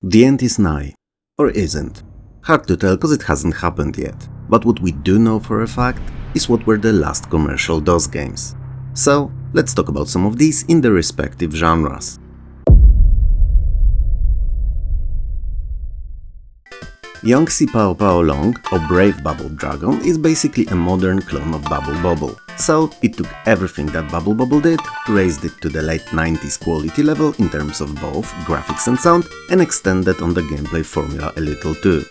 The end is nigh. Or isn't. Hard to tell cause it hasn't happened yet. But what we do know for a fact is what were the last commercial DOS games. So, let's talk about some of these in their respective genres. Young Si Pao Pao Long, or Brave Bubble Dragon, is basically a modern clone of Bubble Bobble. So, it took everything that Bubble Bobble did, raised it to the late 90s quality level in terms of both graphics and sound, and extended on the gameplay formula a little too.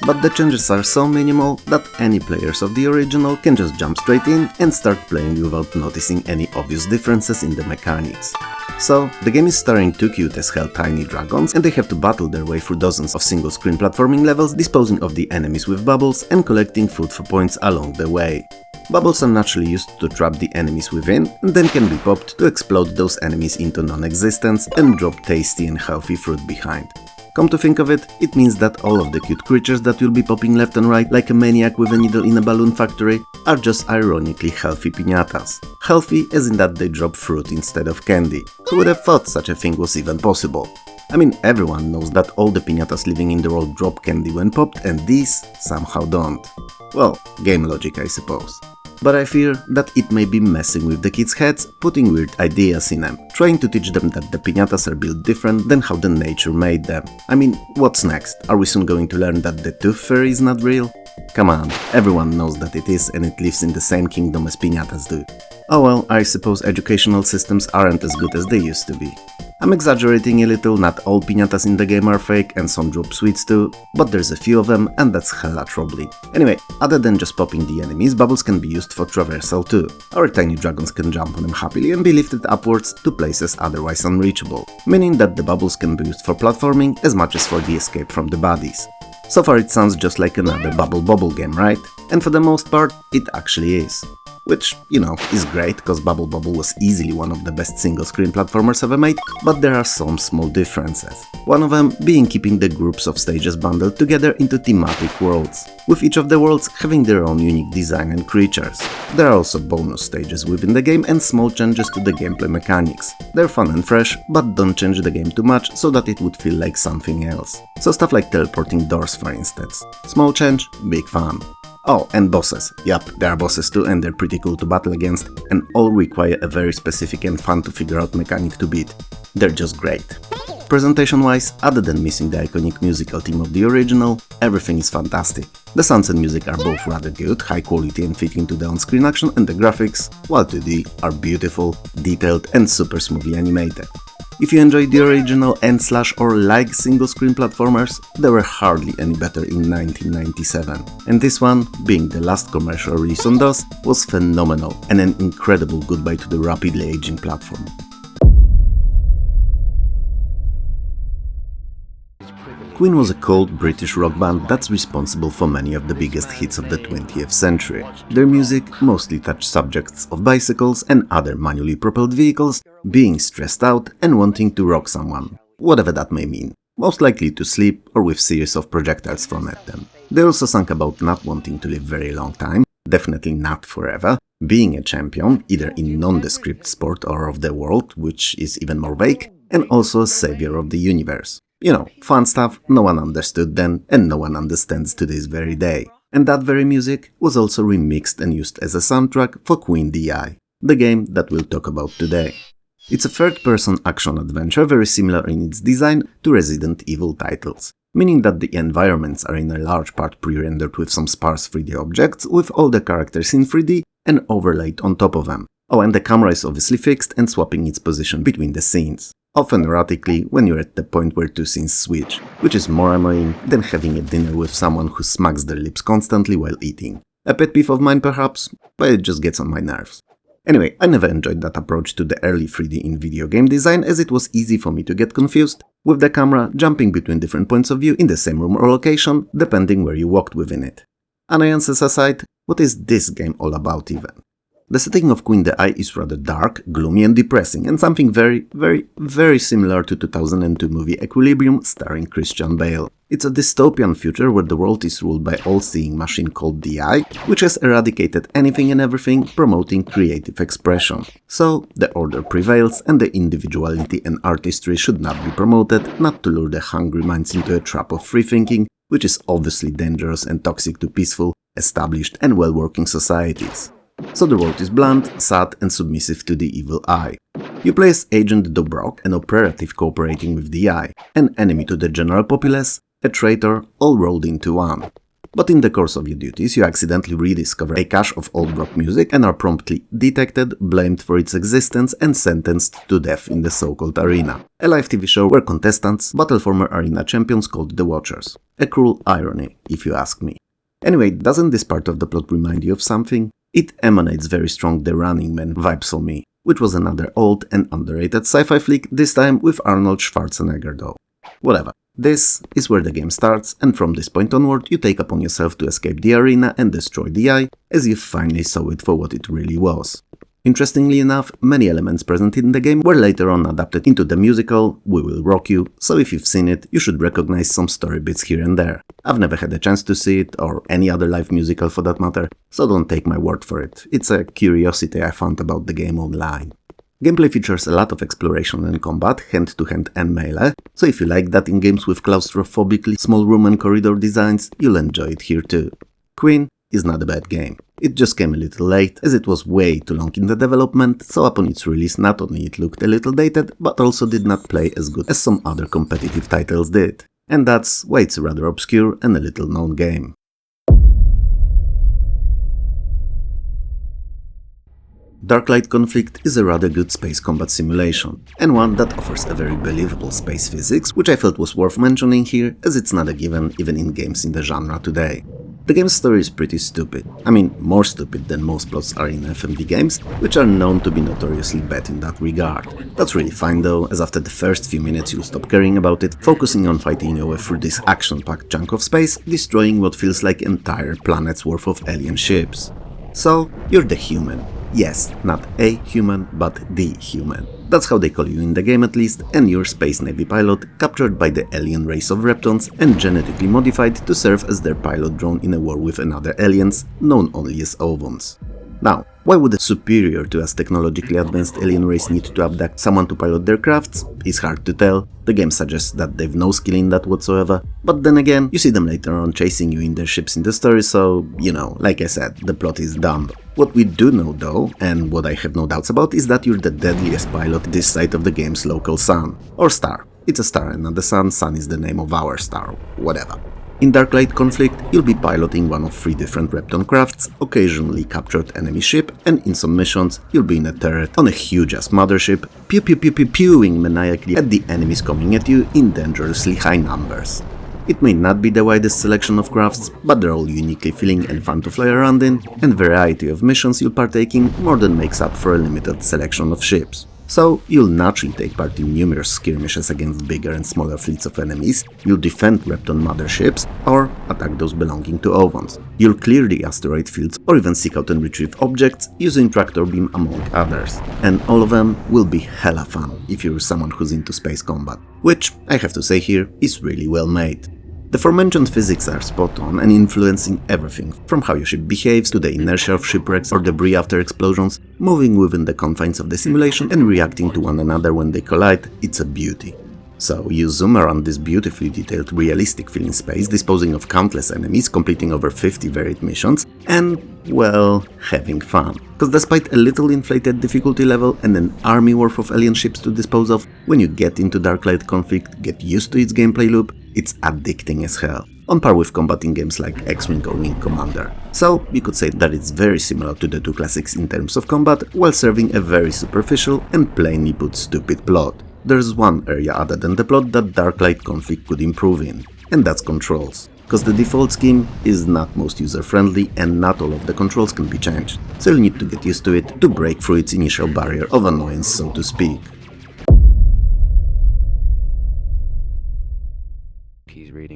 But the changes are so minimal that any players of the original can just jump straight in and start playing without noticing any obvious differences in the mechanics. So, the game is starring two cute as hell tiny dragons, and they have to battle their way through dozens of single-screen platforming levels, disposing of the enemies with bubbles and collecting food for points along the way. Bubbles are naturally used to trap the enemies within, and then can be popped to explode those enemies into non-existence and drop tasty and healthy fruit behind. Come to think of it, it means that all of the cute creatures that you'll be popping left and right like a maniac with a needle in a balloon factory are just ironically healthy piñatas. Healthy as in that they drop fruit instead of candy. Who would have thought such a thing was even possible? I mean, everyone knows that all the piñatas living in the world drop candy when popped and these somehow don't. Well, game logic I suppose. But I fear that it may be messing with the kids' heads, putting weird ideas in them, trying to teach them that the piñatas are built different than how the nature made them. I mean, what's next? Are we soon going to learn that the tooth fairy is not real? Come on, everyone knows that it is and it lives in the same kingdom as piñatas do. Oh well, I suppose educational systems aren't as good as they used to be. I'm exaggerating a little, not all piñatas in the game are fake and some drop sweets too, but there's a few of them and that's hella troubling. Anyway, other than just popping the enemies, bubbles can be used for traversal too. Our tiny dragons can jump on them happily and be lifted upwards to places otherwise unreachable, meaning that the bubbles can be used for platforming as much as for the escape from the bodies. So far it sounds just like another Bubble Bobble game, right? And for the most part, it actually is. Which, you know, is great, cause Bubble Bobble was easily one of the best single-screen platformers ever made, but there are some small differences. One of them being keeping the groups of stages bundled together into thematic worlds, with each of the worlds having their own unique design and creatures. There are also bonus stages within the game and small changes to the gameplay mechanics. They're fun and fresh, but don't change the game too much so that it would feel like something else. So stuff like teleporting doors for instance. Small change, big fun. Oh, and bosses. Yup, there are bosses too and they're pretty cool to battle against and all require a very specific and fun to figure out mechanic to beat. They're just great. Presentation-wise, other than missing the iconic musical theme of the original, everything is fantastic. The sounds and music are both rather good, high quality and fit into the on-screen action, and the graphics, while 2D, are beautiful, detailed and super smoothly animated. If you enjoyed the original and/or like single-screen platformers, they were hardly any better in 1997. And this one, being the last commercial release on DOS, was phenomenal and an incredible goodbye to the rapidly aging platform. Queen was a cold British rock band that's responsible for many of the biggest hits of the 20th century. Their music mostly touched subjects of bicycles and other manually propelled vehicles, being stressed out and wanting to rock someone, whatever that may mean, most likely to sleep or with series of projectiles thrown at them. They also sang about not wanting to live very long time, definitely not forever, being a champion, either in nondescript sport or of the world, which is even more vague, and also a savior of the universe. You know, fun stuff no one understood then and no one understands to this very day. And that very music was also remixed and used as a soundtrack for Queen DI, the game that we'll talk about today. It's a third-person action-adventure very similar in its design to Resident Evil titles, meaning that the environments are in a large part pre-rendered with some sparse 3D objects with all the characters in 3D and overlaid on top of them. Oh, and the camera is obviously fixed and swapping its position between the scenes. Often erratically when you're at the point where two scenes switch, which is more annoying than having a dinner with someone who smacks their lips constantly while eating. A pet peeve of mine perhaps, but it just gets on my nerves. Anyway, I never enjoyed that approach to the early 3D in video game design as it was easy for me to get confused, with the camera jumping between different points of view in the same room or location, depending where you walked within it. Annoyances aside, what is this game all about even? The setting of Queen DI is rather dark, gloomy and depressing, and something very similar to 2002 movie Equilibrium starring Christian Bale. It's a dystopian future where the world is ruled by an all-seeing machine called the Eye, which has eradicated anything and everything, promoting creative expression. So, the order prevails and the individuality and artistry should not be promoted, not to lure the hungry minds into a trap of free thinking, which is obviously dangerous and toxic to peaceful, established and well-working societies. So the world is blunt, sad and submissive to the evil Eye. You play as Agent Dobrok, an operative cooperating with the Eye, an enemy to the general populace, a traitor, all rolled into one. But in the course of your duties, you accidentally rediscover a cache of old rock music and are promptly detected, blamed for its existence and sentenced to death in the so-called arena, a live TV show where contestants battle former arena champions called the Watchers. A cruel irony, if you ask me. Anyway, doesn't this part of the plot remind you of something? It emanates very strong The Running Man vibes for me, which was another old and underrated sci-fi flick, this time with Arnold Schwarzenegger though. Whatever. This is where the game starts, and from this point onward you take upon yourself to escape the arena and destroy the Eye, as you finally saw it for what it really was. Interestingly enough, many elements present in the game were later on adapted into the musical We Will Rock You, so if you've seen it, you should recognize some story bits here and there. I've never had a chance to see it, or any other live musical for that matter, so don't take my word for it. It's a curiosity I found about the game online. Gameplay features a lot of exploration and combat, hand-to-hand and melee, so if you like that in games with claustrophobically small room and corridor designs, you'll enjoy it here too. Queen is not a bad game. It just came a little late, as it was way too long in the development, so upon its release not only it looked a little dated, but also did not play as good as some other competitive titles did. And that's why it's a rather obscure and a little known game. Darklight Conflict is a rather good space combat simulation, and one that offers a very believable space physics, which I felt was worth mentioning here, as it's not a given even in games in the genre today. The game's story is pretty stupid. I mean, more stupid than most plots are in FMV games, which are known to be notoriously bad in that regard. That's really fine though, as after the first few minutes you'll stop caring about it, focusing on fighting your way through this action-packed chunk of space, destroying what feels like entire planets worth of alien ships. So, you're the human. Yes, not a human, but the human. That's how they call you in the game at least, and you're Space Navy pilot, captured by the alien race of Reptons and genetically modified to serve as their pilot drone in a war with another aliens, known only as Ovons. Now, why would a superior to us technologically advanced alien race need to abduct someone to pilot their crafts? It's hard to tell. The game suggests that they've no skill in that whatsoever, but then again, you see them later on chasing you in their ships in the story, so, you know, like I said, the plot is dumb. What we do know though, and what I have no doubts about, is that you're the deadliest pilot this side of the game's local sun. Or star. It's a star and not the sun, sun is the name of our star, whatever. In Darklight Conflict, you'll be piloting one of 3 different Repton crafts, occasionally captured enemy ship, and in some missions, you'll be in a turret on a huge-ass mothership, pewing maniacally at the enemies coming at you in dangerously high numbers. It may not be the widest selection of crafts, but they're all uniquely filling and fun to fly around in, and variety of missions you'll partake in more than makes up for a limited selection of ships. So, you'll naturally take part in numerous skirmishes against bigger and smaller fleets of enemies, you'll defend Repton motherships, or attack those belonging to Ovons. You'll clear the asteroid fields or even seek out and retrieve objects using tractor beam among others. And all of them will be hella fun if you're someone who's into space combat, which, I have to say here, is really well made. The aforementioned physics are spot on and influencing everything, from how your ship behaves to the inertia of shipwrecks or debris after explosions, moving within the confines of the simulation and reacting to one another when they collide, it's a beauty. So you zoom around this beautifully detailed, realistic feeling space, disposing of countless enemies, completing over 50 varied missions, and, well, having fun. Because despite a little inflated difficulty level and an army worth of alien ships to dispose of, when you get into Darklight Conflict, get used to its gameplay loop, it's addicting as hell, on par with combating games like X-Wing or Wing Commander. So, you could say that it's very similar to the 2 classics in terms of combat, while serving a very superficial and plainly put stupid plot. There's one area other than the plot that Darklight Conflict could improve in, and that's controls. Because the default scheme is not most user-friendly and not all of the controls can be changed, so you'll need to get used to it to break through its initial barrier of annoyance, so to speak.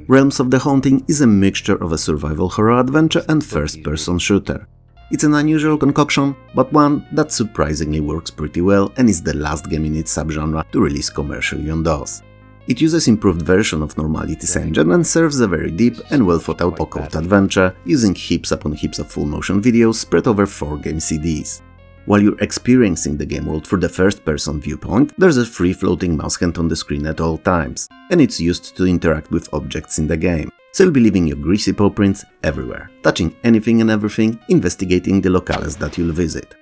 Realms of the Haunting is a mixture of a survival horror adventure and first-person shooter. It's an unusual concoction, but one that surprisingly works pretty well and is the last game in its subgenre to release commercially on DOS. It uses improved version of Normality's engine and serves a very deep and well thought out occult adventure, using heaps upon heaps of full motion videos spread over 4 game CDs. While you're experiencing the game world through the first-person viewpoint, there's a free-floating mouse hand on the screen at all times, and it's used to interact with objects in the game. So you'll be leaving your greasy paw prints everywhere, touching anything and everything, investigating the locales that you'll visit.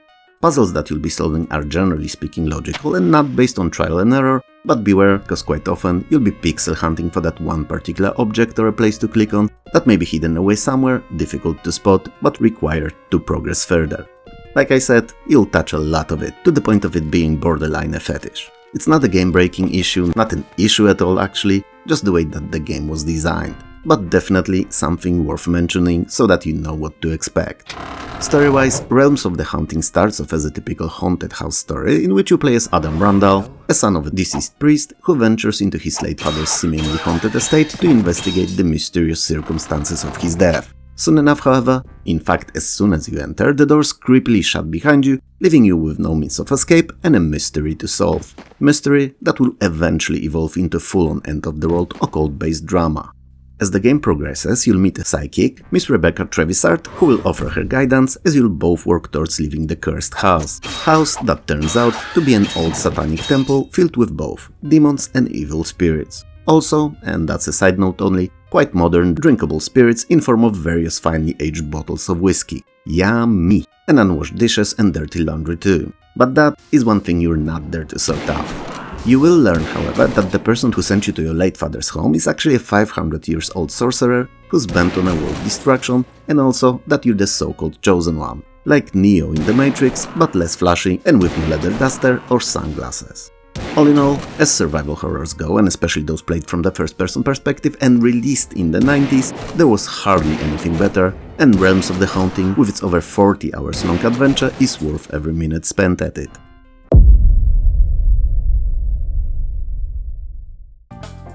Puzzles that you'll be solving are generally speaking logical and not based on trial and error, but beware, cause quite often you'll be pixel hunting for that one particular object or a place to click on that may be hidden away somewhere, difficult to spot, but required to progress further. Like I said, you'll touch a lot of it, to the point of it being borderline a fetish. It's not a game-breaking issue, not an issue at all actually, just the way that the game was designed. But definitely something worth mentioning so that you know what to expect. Story-wise, Realms of the Haunting starts off as a typical haunted house story in which you play as Adam Randall, a son of a deceased priest who ventures into his late father's seemingly haunted estate to investigate the mysterious circumstances of his death. Soon enough, however, in fact as soon as you enter, the doors creepily shut behind you, leaving you with no means of escape and a mystery to solve. Mystery that will eventually evolve into full-on end-of-the-world occult-based drama. As the game progresses, you'll meet a psychic, Miss Rebecca Trevisart, who will offer her guidance as you'll both work towards leaving the cursed house. House that turns out to be an old satanic temple filled with both demons and evil spirits. Also, and that's a side note only, quite modern, drinkable spirits in form of various finely aged bottles of whiskey. Yummy! And unwashed dishes and dirty laundry too. But that is one thing you're not there to sort out. You will learn, however, that the person who sent you to your late father's home is actually a 500 years old sorcerer who's bent on a world destruction, and also that you're the so-called chosen one, like Neo in The Matrix, but less flashy and with no leather duster or sunglasses. All in all, as survival horrors go, and especially those played from the first-person perspective and released in the 90s, there was hardly anything better, and Realms of the Haunting, with its over 40 hours long adventure, is worth every minute spent at it.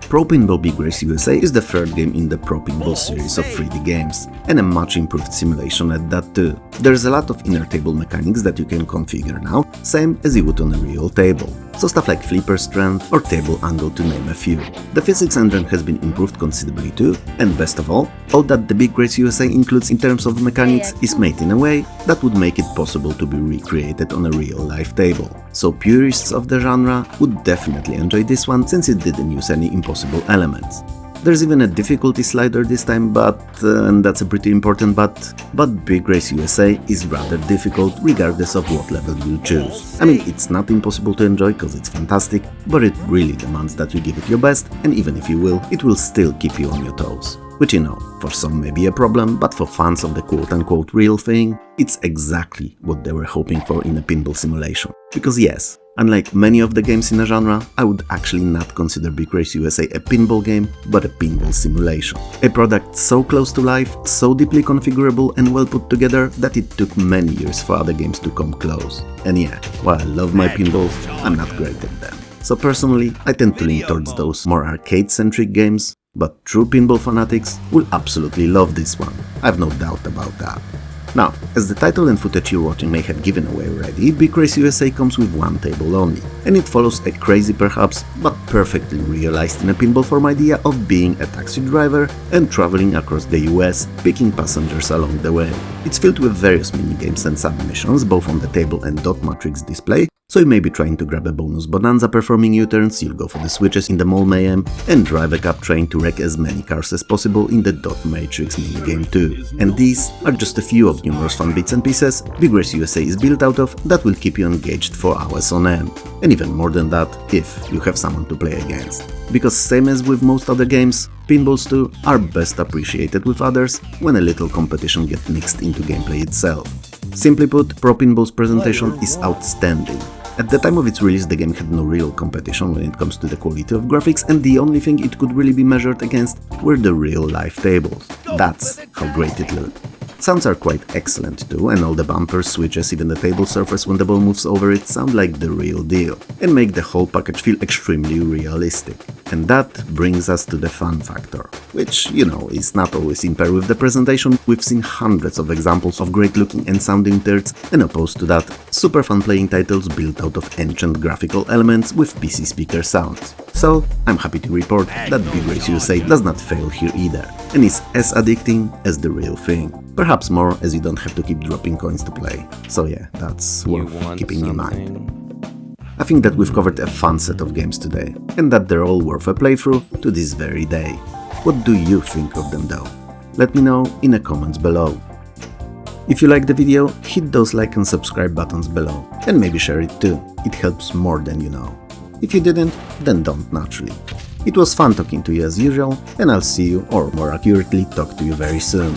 Pro Pinball Big Race USA is the third game in the Pro Pinball series of 3D games, and a much improved simulation at that too. There's a lot of inner table mechanics that you can configure now, same as you would on a real table. So stuff like flipper strength or table angle to name a few. The physics engine has been improved considerably too, and best of all that the Big Race USA includes in terms of mechanics is made in a way that would make it possible to be recreated on a real-life table. So purists of the genre would definitely enjoy this one since it didn't use any impossible elements. There's even a difficulty slider this time, and that's a pretty important but Big Race USA is rather difficult regardless of what level you choose. I mean, it's not impossible to enjoy because it's fantastic, but it really demands that you give it your best, and even if you will, it will still keep you on your toes. Which, you know, for some may be a problem, but for fans of the quote-unquote real thing, it's exactly what they were hoping for in a pinball simulation. Because yes, unlike many of the games in the genre, I would actually not consider Big Race USA a pinball game, but a pinball simulation. A product so close to life, so deeply configurable and well put together that it took many years for other games to come close. And yeah, while I love my pinballs, I'm not great at them. So personally, I tend to lean towards those more arcade-centric games, but true pinball fanatics will absolutely love this one, I've no doubt about that. Now, as the title and footage you're watching may have given away already, Big Race USA comes with one table only, and it follows a crazy perhaps, but perfectly realized in a pinball form idea of being a taxi driver and traveling across the US, picking passengers along the way. It's filled with various minigames and submissions, both on the table and dot matrix display, so you may be trying to grab a bonus bonanza performing U-turns, you'll go for the switches in the mall mayhem, and drive a cab train to wreck as many cars as possible in the dot matrix minigame too. And these are just a few of numerous fun bits and pieces Big Race USA is built out of that will keep you engaged for hours on end. And even more than that, if you have someone to play against. Because same as with most other games, pinballs too are best appreciated with others when a little competition gets mixed into gameplay itself. Simply put, Pro Pinball's presentation is outstanding. At the time of its release, the game had no real competition when it comes to the quality of graphics, and the only thing it could really be measured against were the real-life tables. That's how great it looked. Sounds are quite excellent too, and all the bumpers, switches, even the table surface when the ball moves over it sound like the real deal, and make the whole package feel extremely realistic. And that brings us to the fun factor, which, you know, is not always in pair with the presentation. We've seen hundreds of examples of great looking and sounding turds, and opposed to that, super fun playing titles built out of ancient graphical elements with PC speaker sounds. So I'm happy to report that Big Race USA does not fail here either, and is as addicting as the real thing. Perhaps more, as you don't have to keep dropping coins to play. So yeah, that's worth keeping in mind. I think that we've covered a fun set of games today, and that they're all worth a playthrough to this very day. What do you think of them though? Let me know in the comments below. If you liked the video, hit those like and subscribe buttons below, and maybe share it too, it helps more than you know. If you didn't, then don't naturally. It was fun talking to you as usual, and I'll see you, or more accurately, talk to you very soon.